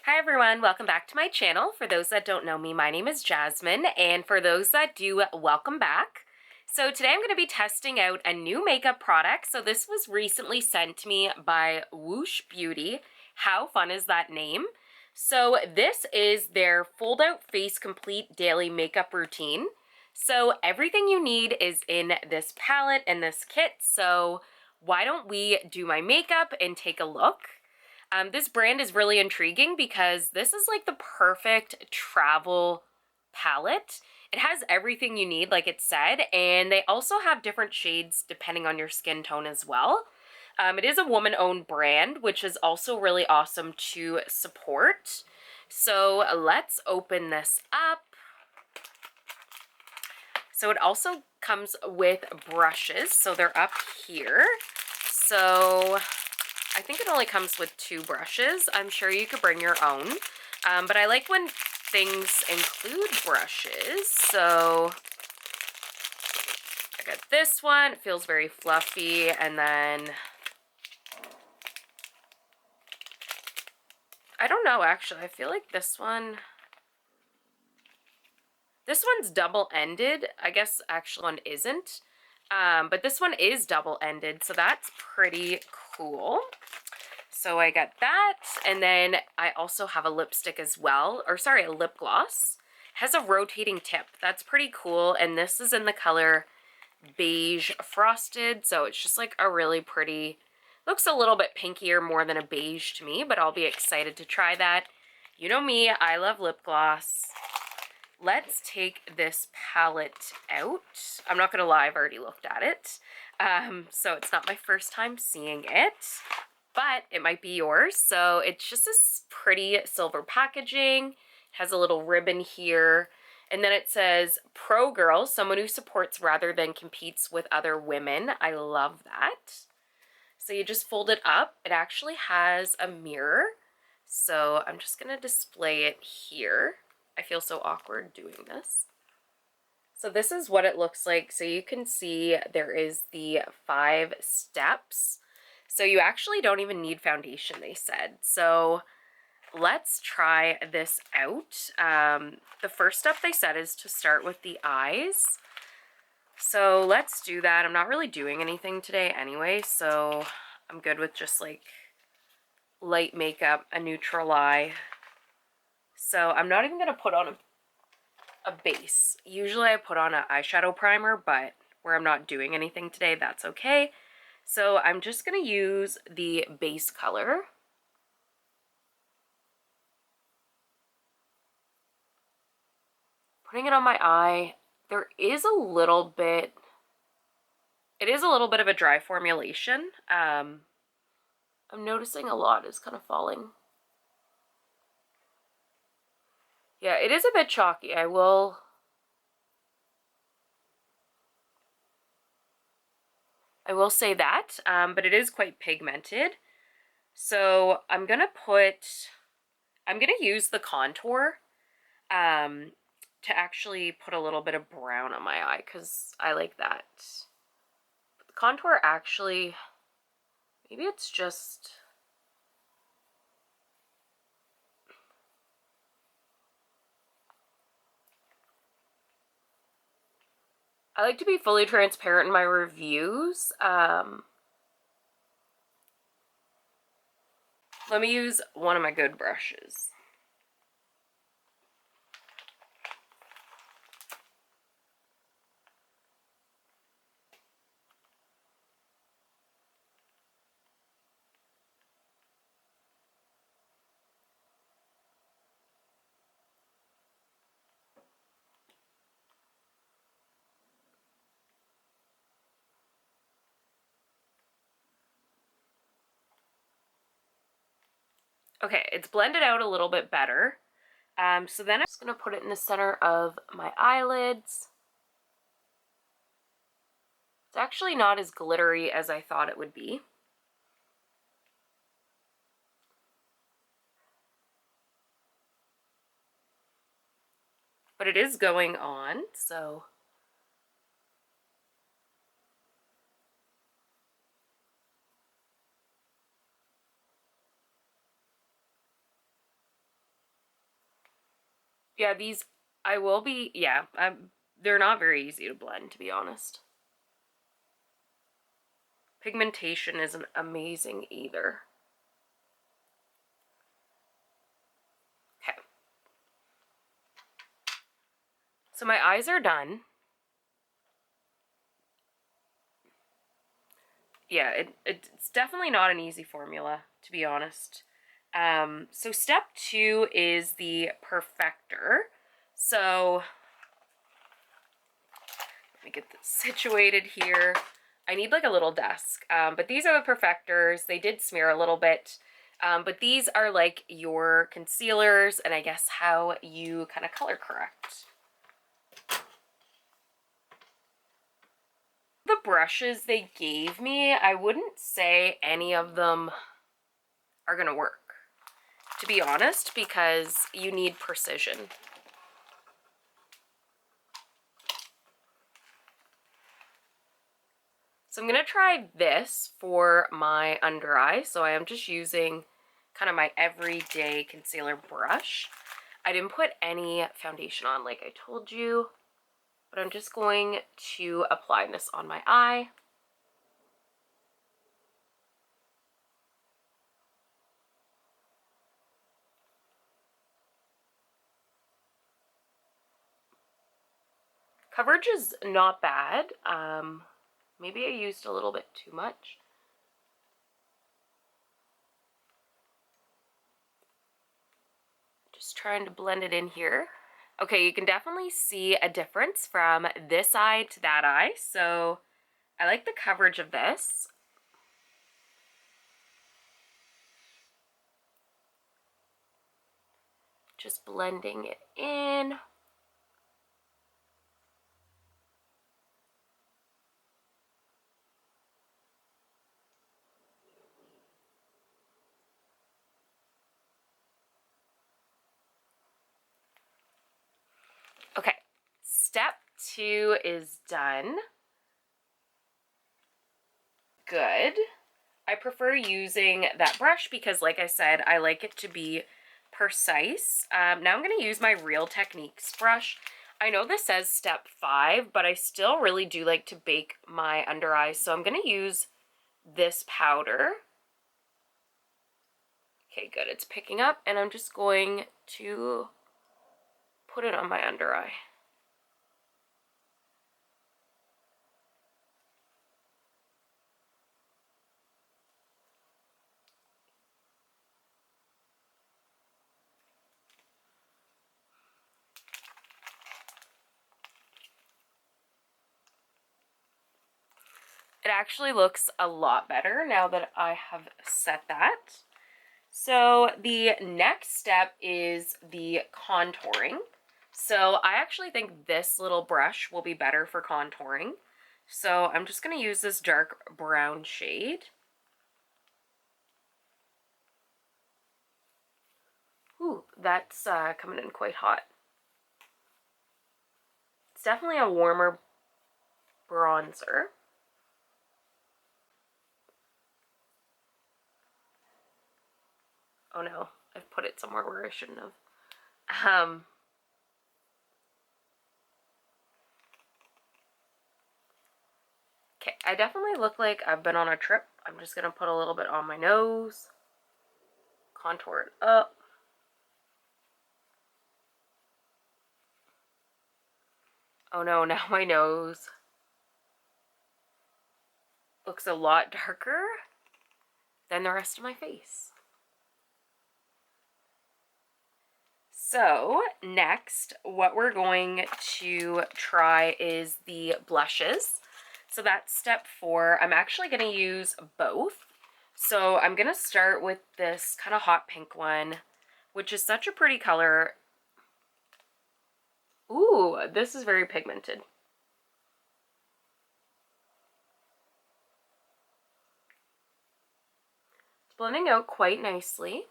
Hi everyone, welcome back to my channel. For those that don't know me, my name is Jasmine, and for those that do, welcome back. So today I'm going to be testing out a new makeup product. So this was recently sent to me by Woosh Beauty. How fun is that name? So this is their Fold Out Face Complete Daily Makeup Routine. So everything you need is in this palette and this kit. So why don't we do my makeup and take a look? This brand is really intriguing because this is like the perfect travel palette. It has everything you need, like it said, and they also have different shades depending on your skin tone as well. It is a woman-owned brand, which is also really awesome to support. So let's open this up. So it also comes with brushes, so they're up here. So I think it only comes with 2 brushes. I'm sure you could bring your own, but I like when things include brushes. So I got this one. It feels very fluffy, and then I don't know, actually. I feel like this one's double-ended. I guess actually one isn't, but this one is double-ended, so that's pretty cool. So I got that, and then I also have a lipstick as well, or sorry, a lip gloss. It has a rotating tip. That's pretty cool, and this is in the color Beige Frosted, so it's just like a really pretty, looks a little bit pinkier more than a beige to me, but I'll be excited to try that. You know me, I love lip gloss. Let's take this palette out. I'm not gonna lie, I've already looked at it, so it's not my first time seeing it, but it might be yours. So it's just this pretty silver packaging. It has a little ribbon here. And then it says, Pro Girl, someone who supports rather than competes with other women. I love that. So you just fold it up. It actually has a mirror. So I'm just gonna display it here. I feel so awkward doing this. So this is what it looks like. So you can see there is the 5 steps. So you actually don't even need foundation, they said. So let's try this out. The first step they said is to start with the eyes. So let's do that. I'm not really doing anything today anyway, so I'm good with just like light makeup, a neutral eye. So I'm not even gonna put on a base. Usually I put on an eyeshadow primer, but where I'm not doing anything today, that's okay. So I'm just going to use the base color. Putting it on my eye. There is a little bit, it is a little bit of a dry formulation. I'm noticing a lot is kind of falling. Yeah, it is a bit chalky. I will say that, but it is quite pigmented. So I'm gonna use the contour to actually put a little bit of brown on my eye because I like that. But the contour actually, maybe it's just, I like to be fully transparent in my reviews. Let me use one of my good brushes. Okay, it's blended out a little bit better. So then I'm just going to put it in the center of my eyelids. It's actually not as glittery as I thought it would be. But it is going on, so Yeah, these, I will be, yeah, they're not very easy to blend, to be honest. Pigmentation isn't amazing either. Okay. So my eyes are done. Yeah, it's definitely not an easy formula, to be honest. So step 2 is the perfector. So let me get this situated here. I need like a little desk, but these are the perfectors. They did smear a little bit, but these are like your concealers and I guess how you kind of color correct. The brushes they gave me, I wouldn't say any of them are gonna work, to be honest, because you need precision. So I'm gonna try this for my under eye. So I am just using kind of my everyday concealer brush. I didn't put any foundation on like I told you, but I'm just going to apply this on my eye. Coverage is not bad. Maybe I used a little bit too much. Just trying to blend it in here. Okay, you can definitely see a difference from this eye to that eye. So I like the coverage of this. Just blending it in. Okay, step 2 is done. Good. I prefer using that brush because, like I said, I like it to be precise. Now I'm going to use my Real Techniques brush. I know this says step 5, but I still really do like to bake my under eyes, so I'm going to use this powder. Okay, good. It's picking up, and I'm just going to put it on my under eye. It actually looks a lot better now that I have set that. So the next step is the contouring. So I actually think this little brush will be better for contouring. So I'm just going to use this dark brown shade. Ooh, that's coming in quite hot. It's definitely a warmer bronzer. Oh no, I've put it somewhere where I shouldn't have. Okay, I definitely look like I've been on a trip. I'm just going to put a little bit on my nose, contour it up. Oh no, now my nose looks a lot darker than the rest of my face. So next, what we're going to try is the blushes. So that's step 4. I'm actually going to use both. So I'm going to start with this kind of hot pink one, which is such a pretty color. Ooh, this is very pigmented. It's blending out quite nicely.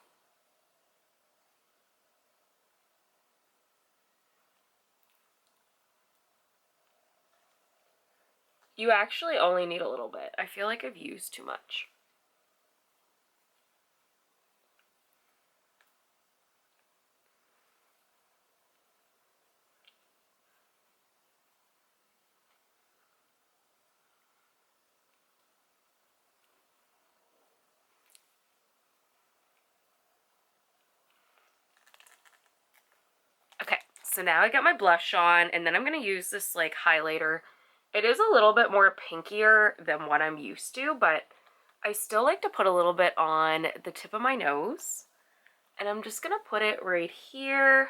You actually only need a little bit. I feel like I've used too much. So now I got my blush on, and then I'm going to use this like highlighter. It is a little bit more pinkier than what I'm used to, but I still like to put a little bit on the tip of my nose. And I'm just going to put it right here.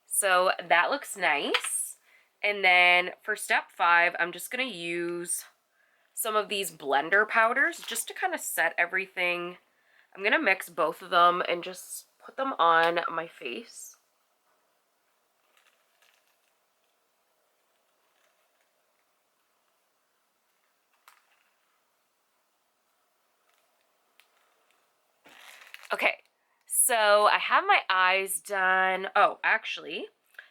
So that looks nice. And then for step 5, I'm just going to use some of these blender powders just to kind of set everything. I'm going to mix both of them and just put them on my face. Okay, so I have my eyes done. Oh, actually,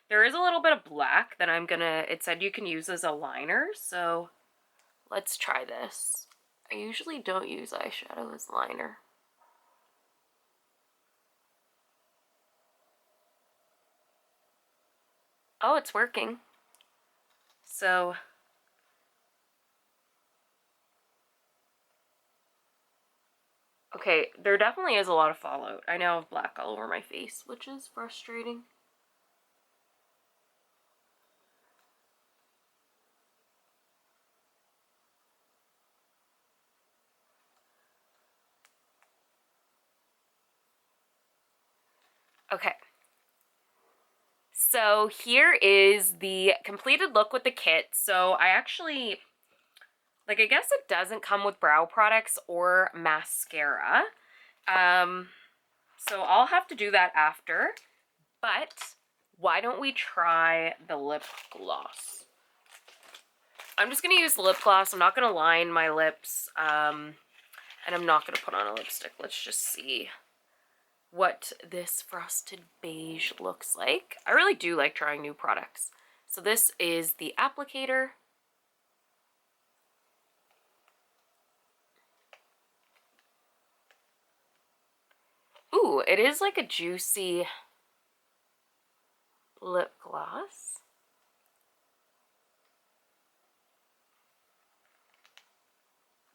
there is a little bit of black that it said you can use as a liner, so let's try this. I usually don't use eyeshadow as liner. Oh, it's working. So okay, there definitely is a lot of fallout. I now have black all over my face, which is frustrating. Okay. So here is the completed look with the kit. So I actually, like, I guess it doesn't come with brow products or mascara. So I'll have to do that after. But why don't we try the lip gloss? I'm just going to use lip gloss. I'm not going to line my lips. And I'm not going to put on a lipstick. Let's just see what this frosted beige looks like. I really do like trying new products. So this is the applicator. Ooh, it is like a juicy lip gloss.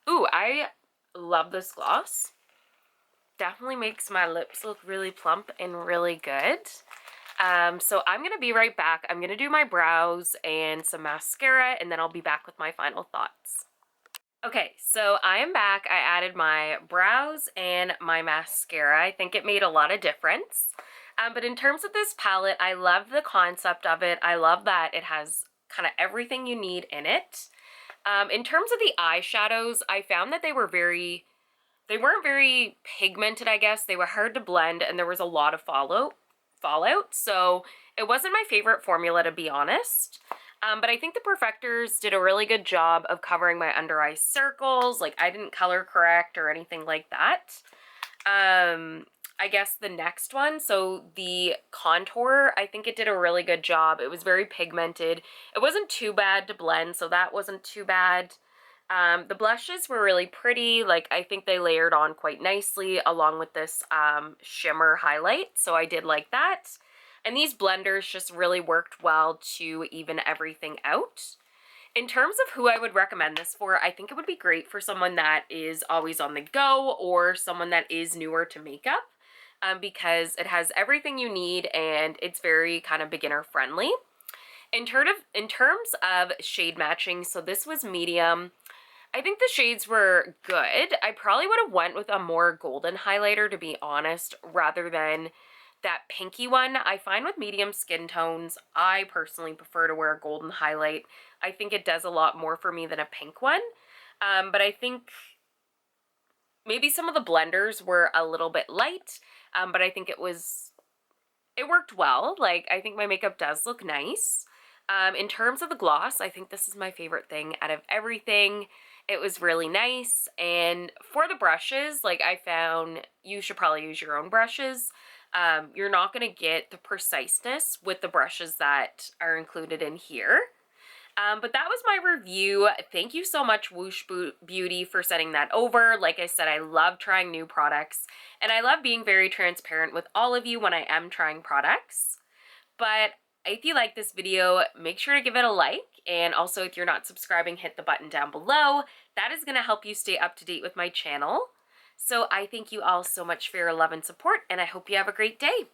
Ooh, I love this gloss. Definitely makes my lips look really plump and really good. So I'm going to be right back. I'm going to do my brows and some mascara, and then I'll be back with my final thoughts. Okay, so I am back. I added my brows and my mascara. I think it made a lot of difference. But in terms of this palette, I love the concept of it. I love that it has kind of everything you need in it. In terms of the eyeshadows, I found that they weren't very pigmented, I guess. They were hard to blend, and there was a lot of fallout. So it wasn't my favorite formula, to be honest. But I think the Perfectors did a really good job of covering my under eye circles. Like, I didn't color correct or anything like that. I guess the next one, so the contour, I think it did a really good job. It was very pigmented. It wasn't too bad to blend, so that wasn't too bad. The blushes were really pretty. Like, I think they layered on quite nicely along with this shimmer highlight, so I did like that. And these blenders just really worked well to even everything out. In terms of who I would recommend this for, I think it would be great for someone that is always on the go or someone that is newer to makeup, because it has everything you need and it's very kind of beginner friendly. In terms of shade matching, so this was medium. I think the shades were good. I probably would have went with a more golden highlighter, to be honest, rather than that pinky one. I find with medium skin tones, I personally prefer to wear a golden highlight. I think it does a lot more for me than a pink one. But I think maybe some of the blenders were a little bit light, but I think it worked well. Like, I think my makeup does look nice. In terms of the gloss, I think this is my favorite thing out of everything. It was really nice. And for the brushes, like, I found you should probably use your own brushes. You're not going to get the preciseness with the brushes that are included in here. But that was my review. Thank you so much, Woosh Beauty, for sending that over. Like I said, I love trying new products, and I love being very transparent with all of you when I am trying products. But if you like this video, make sure to give it a like, and also if you're not subscribing, hit the button down below. That is going to help you stay up to date with my channel. So I thank you all so much for your love and support, and I hope you have a great day.